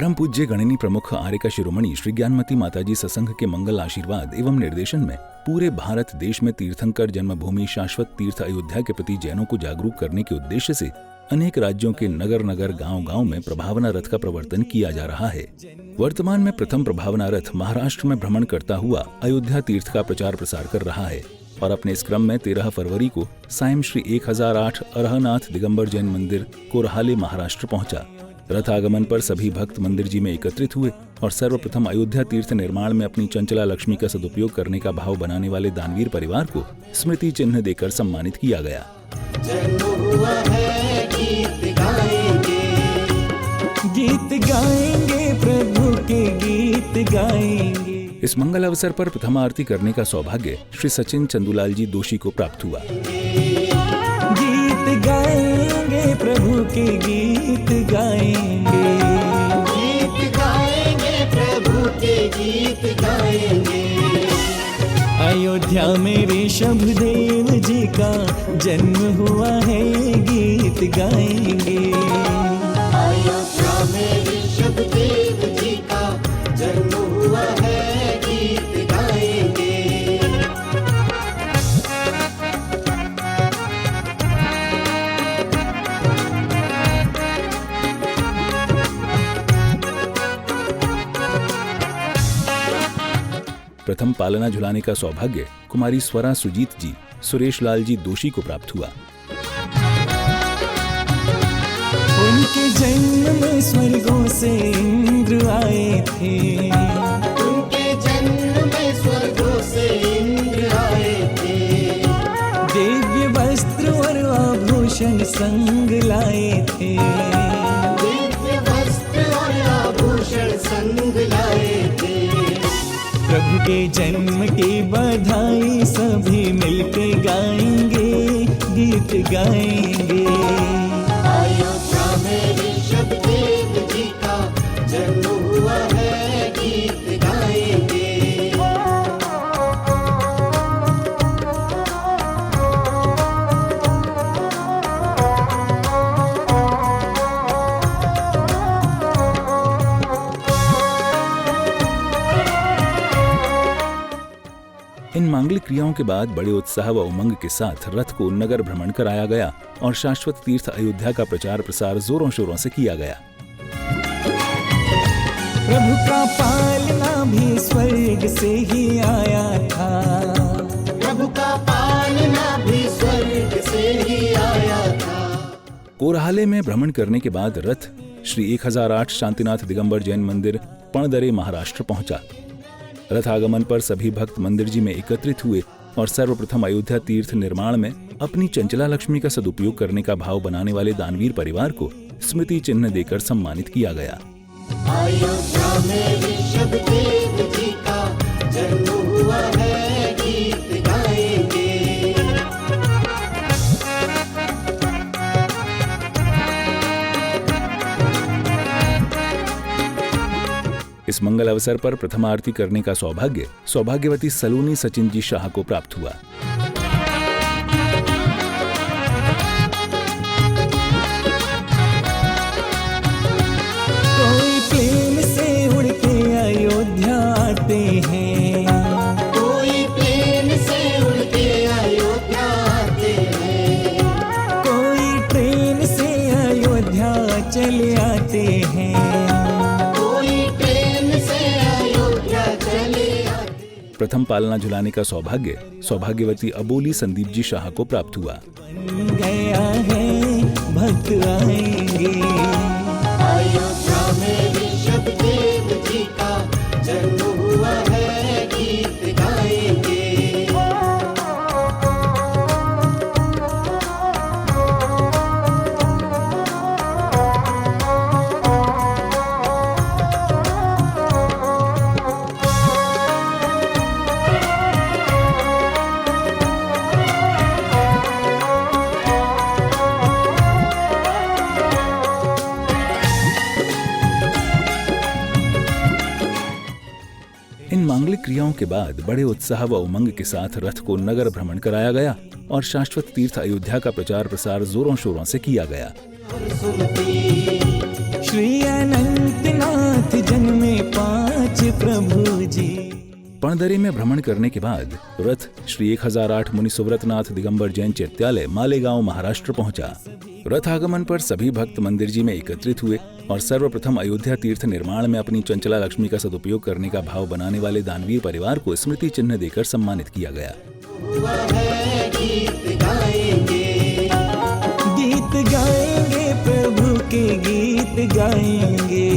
परम पूज्य गणिनी प्रमुख आर्यका शिरोमणि श्री ज्ञानमती माताजी सत्संग के मंगल आशीर्वाद एवं निर्देशन में पूरे भारत देश में तीर्थंकर जन्मभूमि शाश्वत तीर्थ अयोध्या के प्रति जैनों को जागरूक करने के उद्देश्य से अनेक राज्यों के नगर नगर गांव-गांव में प्रभावना रथ का प्रवर्तन किया जा रहा है। वर्तमान में प्रथम प्रभावना रथ महाराष्ट्र में भ्रमण करता हुआ अयोध्या तीर्थ का प्रचार प्रसार कर रहा है और अपने इस क्रम में 13 फरवरी को सायं श्री 1008 अरहनाथ दिगंबर जैन मंदिर कोरहाले महाराष्ट्र पहुंचा। रथ आगमन पर सभी भक्त मंदिर जी में एकत्रित हुए और सर्वप्रथम अयोध्या तीर्थ निर्माण में अपनी चंचला लक्ष्मी का सदुपयोग करने का भाव बनाने वाले दानवीर परिवार को स्मृति चिन्ह देकर सम्मानित किया गया। गीत गाएंगे प्रभु के गीत गाएंगे। इस मंगल अवसर पर प्रथम आरती करने का सौभाग्य श्री सचिन चंदूलाल जी दोषी को प्राप्त हुआ। गीत गाएंगे प्रभु के गीत गाएंगे, गीत गाएंगे प्रभु के गीत गाएंगे। अयोध्या में ऋषभदेव जी का जन्म हुआ है, गीत गाएंगे। अयोध्या में ऋषभदेव जी का जन्म हुआ है, गीत गाएंगे। प्रथम पालना झुलाने का सौभाग्य कुमारी स्वरा सुजीत जी सुरेश लाल जी दोषी को प्राप्त हुआ। उनके जन्म में स्वर्गों से इंद्र आए थे, उनके जन्म में स्वर्गों से इंद्र आए थे। दिव्य वस्त्र और आभूषण संग लाए थे, दिव्य वस्त्र और आभूषण संग लाए थे। प्रभु के जन्म की बधाई सभी मिलके गाएंगे, गीत गाएंगे। अयोध्या में ऋषभदेव जी का जन्म हुआ है, गीत गाएंगे। इन मांगलिक क्रियाओं के बाद बड़े उत्साह व उमंग के साथ रथ को नगर भ्रमण कराया गया और शाश्वत तीर्थ अयोध्या का प्रचार प्रसार जोरों शोरों से किया गया। प्रभु का पालना भी स्वर्ग से ही आया था, प्रभु का पालना भी स्वर्ग से ही आया था। कोरहाले में भ्रमण करने के बाद रथ श्री 1008 शांतिनाथ दिगंबर जैन मंदिर पणदरे महाराष्ट्र पहुंचा। रथ आगमन पर सभी भक्त मंदिर जी में एकत्रित हुए और सर्वप्रथम अयोध्या तीर्थ निर्माण में अपनी चंचला लक्ष्मी का सदुपयोग करने का भाव बनाने वाले दानवीर परिवार को स्मृति चिन्ह देकर सम्मानित किया गया। अयोध्या में ऋषभदेव जी का जन्म हुआ है, गीत गाएंगे। इस मंगल अवसर पर प्रथम आरती करने का सौभाग्य सौभाग्यवती सलोनी सचिन जी शाह को प्राप्त हुआ। कोई प्लेन से उड़ के अयोध्या आते हैं, कोई प्लेन से उड़ के अयोध्या आते हैं। कोई ट्रेन से अयोध्या चले आते हैं। प्रथम पालना झुलाने का सौभाग्य सौभाग्यवती अबोली संदीप जी शाह को प्राप्त हुआ। बन गया है भक्त आएंगे। अयोध्या में ऋषभदेव जी का जन्म हुआ है, गीत गाएंगे। इन मांगलिक क्रियाओं के बाद बड़े उत्साह व उमंग के साथ रथ को नगर भ्रमण कराया गया और शाश्वत तीर्थ अयोध्या का प्रचार प्रसार जोरों शोरों से किया गया। श्री अनंतनाथ पणदरी में भ्रमण करने के बाद रथ श्री 1008 मुनि सुव्रतनाथ दिगंबर जैन चैत्यालय मालेगांव महाराष्ट्र पहुंचा। रथ आगमन पर सभी भक्त मंदिर जी में एकत्रित हुए और सर्वप्रथम अयोध्या तीर्थ निर्माण में अपनी चंचला लक्ष्मी का सदुपयोग करने का भाव बनाने वाले दानवीर परिवार को स्मृति चिन्ह देकर सम्मानित किया गया। गीत गाएंगे प्रभु के गीत गाएंगे।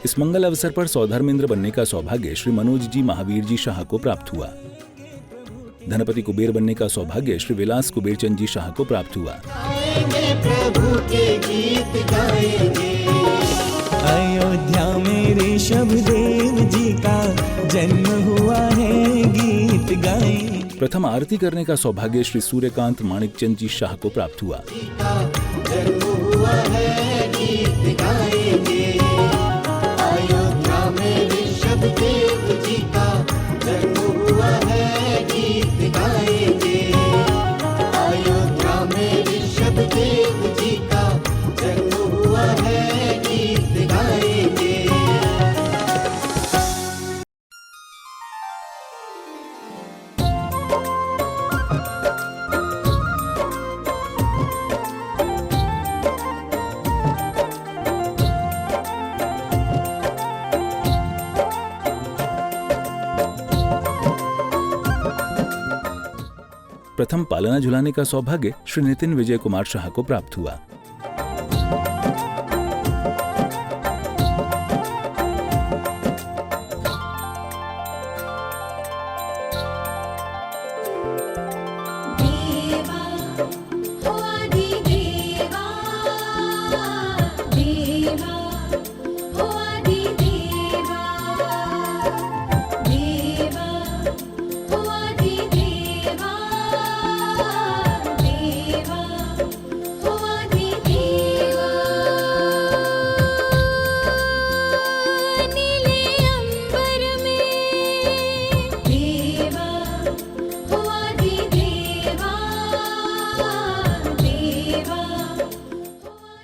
इस मंगल अवसर पर सौधर्मेंद्र बनने का सौभाग्य श्री मनोज जी महावीर जी शाह को प्राप्त हुआ। धनपति कुबेर बनने का सौभाग्य श्री विलास कुबेरचंद जी शाह को प्राप्त हुआ। प्रभु के गीत गाएंगे। अयोध्या में ऋषभ देव जी का जन्म हुआ है, गीत गाएंगे। प्रथम आरती करने का सौभाग्य श्री सूर्यकांत माणिकचंद जी शाह को प्राप्त हुआ। जन्म हुआ है, गीत गाएंगे। अयोध्या में ऋषभ देव जी का जन्म हुआ है, गीत गाएंगे। अयोध्या में ऋषभ देव जी का जन्म हुआ है, गीत गाएंगे। प्रथम पालना झुलाने का सौभाग्य श्री नितिन विजय कुमार शाह को प्राप्त हुआ।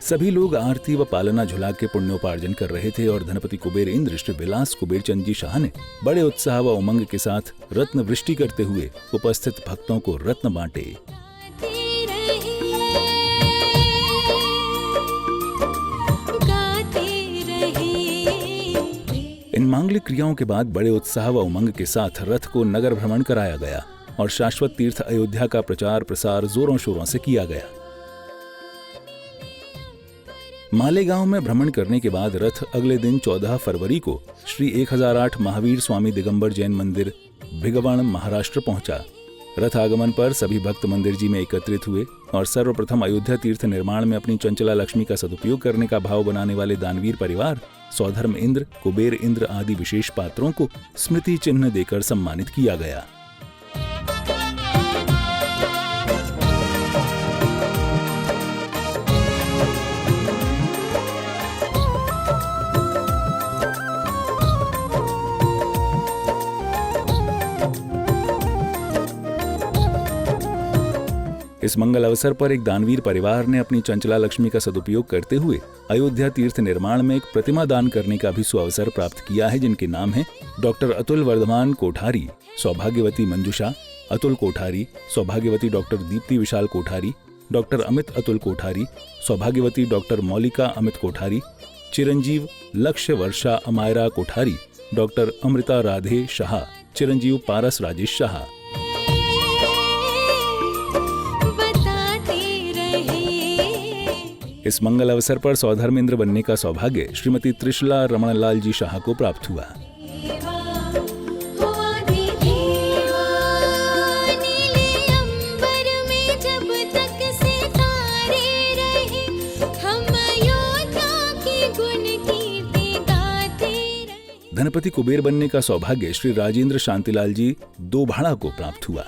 सभी लोग आरती व पालना झुला के पुण्योपार्जन कर रहे थे और धनपति कुबेर इंद्र श्री विलास कुबेरचंद जी शाह ने बड़े उत्साह व उमंग के साथ रत्न वृष्टि करते हुए उपस्थित भक्तों को रत्न बांटे। इन मांगलिक क्रियाओं के बाद बड़े उत्साह व उमंग के साथ रथ को नगर भ्रमण कराया गया और शाश्वत तीर्थ अयोध्या का प्रचार प्रसार जोरों शोरों से किया गया। मालेगांव में भ्रमण करने के बाद रथ अगले दिन 14 फरवरी को श्री 1008 महावीर स्वामी दिगंबर जैन मंदिर भिगवण महाराष्ट्र पहुंचा। रथ आगमन पर सभी भक्त मंदिर जी में एकत्रित हुए और सर्वप्रथम अयोध्या तीर्थ निर्माण में अपनी चंचला लक्ष्मी का सदुपयोग करने का भाव बनाने वाले दानवीर परिवार सौधर्म इंद्र, कुबेर इंद्र आदि विशेष पात्रों को स्मृति चिन्ह देकर सम्मानित किया गया। इस मंगल अवसर पर एक दानवीर परिवार ने अपनी चंचला लक्ष्मी का सदुपयोग करते हुए अयोध्या तीर्थ निर्माण में एक प्रतिमा दान करने का भी सुअवसर प्राप्त किया है, जिनके नाम हैं डॉक्टर अतुल वर्धमान कोठारी, सौभाग्यवती मंजुषा अतुल कोठारी, सौभाग्यवती डॉक्टर दीप्ति विशाल कोठारी, डॉक्टर अमित अतुल कोठारी, सौभाग्यवती डॉक्टर मौलिका अमित कोठारी, चिरंजीव लक्ष्य वर्षा अमायरा कोठारी, डॉक्टर अमृता राधे शाह, चिरंजीव पारस राजेश शाह। इस मंगल अवसर पर सौधर्मेंद्र बनने का सौभाग्य श्रीमती त्रिशला रमणलाल जी शाह को प्राप्त हुआ। धनपति कुबेर बनने का सौभाग्य श्री राजेंद्र शांतिलाल जी दोभाड़ा को प्राप्त हुआ।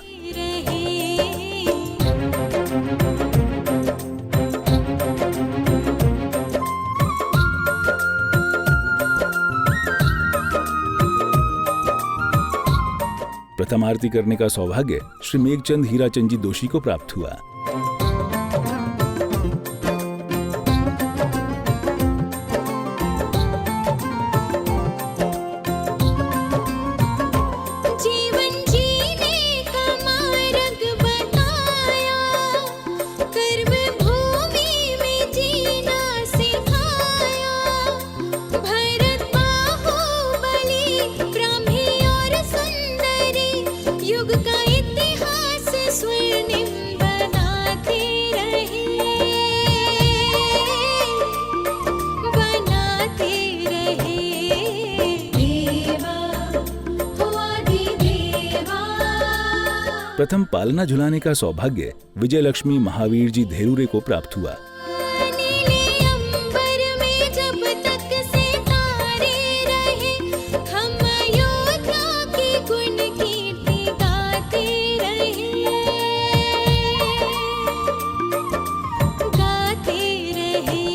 प्रथम आरती करने का सौभाग्य श्री मेघचंद हीराचंद जी दोषी को प्राप्त हुआ। युग का इतिहास स्वर्णिम बनाते रहे, बनाते रहे। देवा हो आदिदेवा। प्रथम पालना झुलाने का सौभाग्य विजयलक्ष्मी महावीर जी धेरुरे को प्राप्त हुआ। नीले अंबर में जब तक सितारे रहे, हम अयोध्या की गुण कीर्ति गाते रहे, गाते रहे।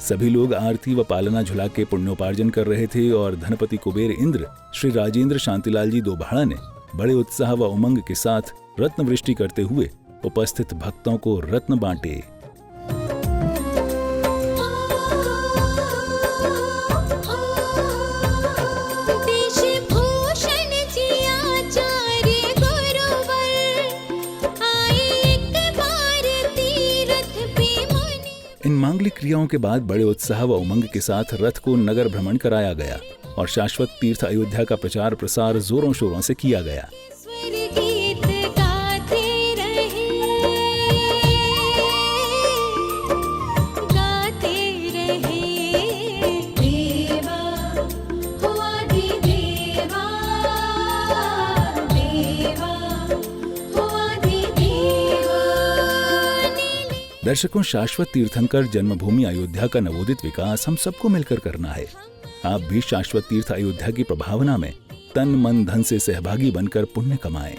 सभी लोग आरती व पालना झुला के पुण्योपार्जन कर रहे थे और धनपति कुबेर इंद्र श्री राजेंद्र शांतिलाल जी दोभाड़ा ने बड़े उत्साह व उमंग के साथ रत्न वृष्टि करते हुए उपस्थित भक्तों को रत्न बांटे। देशभूषण जी आचार्य गुरुवर, आए एक बार तीरथ पे मुनि। इन मांगलिक क्रियाओं के बाद बड़े उत्साह व उमंग के साथ रथ को नगर भ्रमण कराया गया और शाश्वत तीर्थ अयोध्या का प्रचार प्रसार जोरों शोरों से किया गया। स्वर गीत गाते रहे, गाते रहे। देवा हो आदिदेवा, देवा हो आदिदेवा। दर्शकों, शाश्वत तीर्थंकर जन्मभूमि अयोध्या का नवोदित विकास हम सबको मिलकर करना है। आप भी शाश्वत तीर्थ अयोध्या की प्रभावना में तन मन धन से सहभागी बनकर पुण्य कमाएं।